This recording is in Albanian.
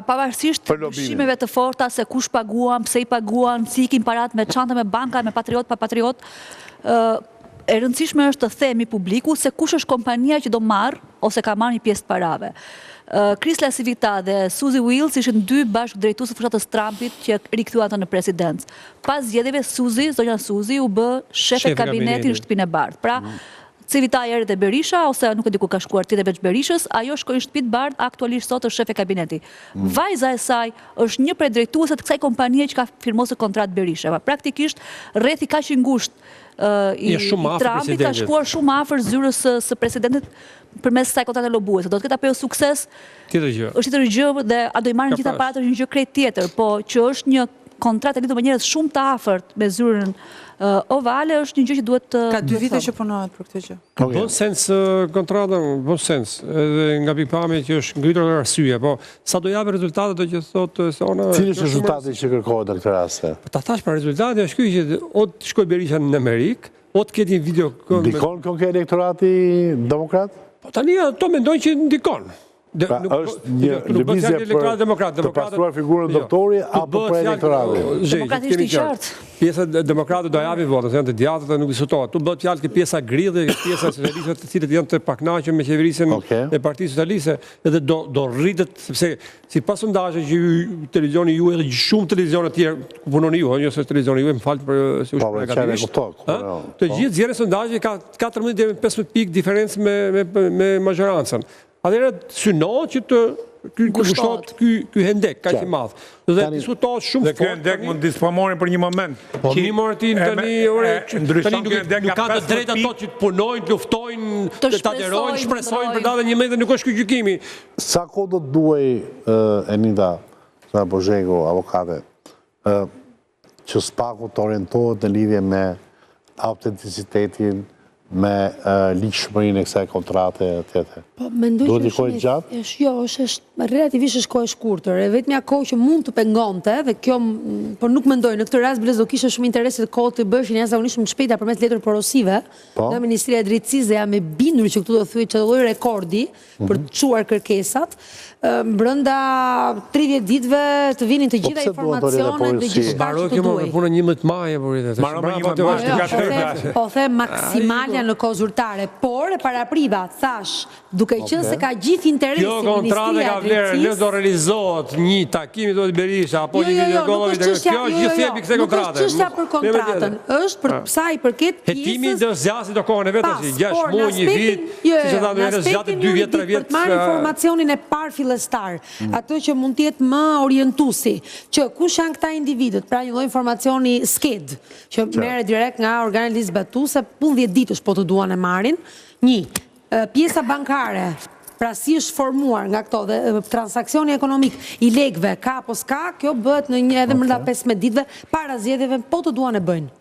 pavarësisht dyshimeve të forta se kush paguan, pse I paguan, si ikin parat me çanta, me banka, me patriot, pa patriot, e rëndësishme është të themi publiku se kush është kompania që do marrë ose ka marrë një pjesë të parave. Chrysler Civita dhe Suzy Wills ishin dy bashkë drejtues të fushatës Trumpit që rikthyen atë në presidencë. Pas zgjedhjeve zonja Suzy u bë shefe kabinetit në shtëpinë e bardhë. Pra, Civita erdhi te Berisha ose nuk e di ku ka shkuar ti te veç Berishës, ajo shkoi në shtëpi të bardhë, aktualisht sot është shefe kabineti. Vajza e saj është një prej drejtuesve të kësaj kompanie që ka firmosur kontratë Berisha. Praktikisht rrethi kaq I ngushtë I Trumpit ka shkuar shumë afër zyrës së presidentit përmes kësaj kontrate lobuese. Do të ketë apo sukses? Është tjetër gjë dhe a do I marrin gjithë aparatë është një gjë krejt tjetër, po që është një kontratë lidhur me njerëz shumë të afërt me zyrën ovale është një gjë që duhet Ka 2 vite që punohet për këtë gjë. Bën sens kontrata, bën sens. Edhe nga pikpamja që është ngritur nga arsye, po sa do japë rezultate do që thotë se ona. Cili është rezultati që kërkohet në këtë rast? Ta thash për rezultati është ky që o të shkoj Berisha në Amerikë, o të ketë një video Ndikon ke elektorati demokrat? Po tani ato mendojnë që ndikon. Është një lëvizje për të pastruar figurën doktori apo për elektoratin? Demokratisht I qartë. Pjesa demokratët do japin votat, janë të djatët dhe nuk diskutohet. Tu bëhet fjalë që pjesa gridhe, pjesa socialiste, të cilët janë të pakënaqur me qeverisjen e Partisë Socialiste, edhe do rritet sepse sipas sondazheve që televizioni ju edhe shumë televizione të tjerë ku punoni ju, jo se televizioni ju më fal për se u shpjegativisht. Të gjithë zgjerin sondazhe ka 14 deri 15 pikë diferencë me majorancën. Atëherë synohet që të kushtohet ky hendek kaq I madh. Dhe diskutohet shumë fort. Dhe ky hendek mund dispononin për një moment. Kimi Martin tani nuk ka të drejtë ato që të punojnë, të luftojnë, të taderojnë, shpresojnë për datën 11 dhe nuk është ky gjykimi. Sa kohë do të duaj Enida Bozhengo, avokate, që spaku të orientohet në lidhje me autenticitetin, me ligjshmërinë e kësaj kontrate tjetër. Po, mendoj që jo, është relativisht është kohë e shkurtër. E vetmja kohë që mund të pengonte dhe kjo, por nuk mendoj në këtë rast biles do kishte shumë interes të kohë të bëshin jashtëzakonisht shumë shpejta përmes letër porosive nga Ministria e Drejtësisë dhe jam e bindur që këtu do thuhet që do lloj rekordi për të çuar kërkesat. Brenda 30 ditëve të vinin të gjitha informacionet dhe gjithçka që mbaroj kjo më punën 11 maje po the maksimalja në kohë zyrtare, por e parapriva thash, duke qenë se ka gjithë interesi Ministria e Drejtësisë. Kjo kontratë ka vlerë, nëse do realizohet një takimi do të Berisha apo një videokollovi, kjo është gjithë themi kësaj kontrate. Nuk është çështja për kontratën, është për sa I përket pjesës. Hetimi do zgjasë do kohën e vet tash, 6 muaj, 1 vit, siç e thanë njerëz gjatë 2 vjet, 3 vjet. Për të marrë informacionin e parë fillestar, ato që mund të jetë më orientuesi, që kush janë këta individët, pra një lloj informacioni sked, që merret direkt nga organet ligjzbatuese, 10 ditësh po të duan e marrin. Pjesa bankare, pra si është formuar nga këto dhe transaksioni ekonomik I lekëve ka apo s'ka, kjo bëhet në një edhe brenda 15 ditëve para zgjedhjeve, po të duan e bëjnë.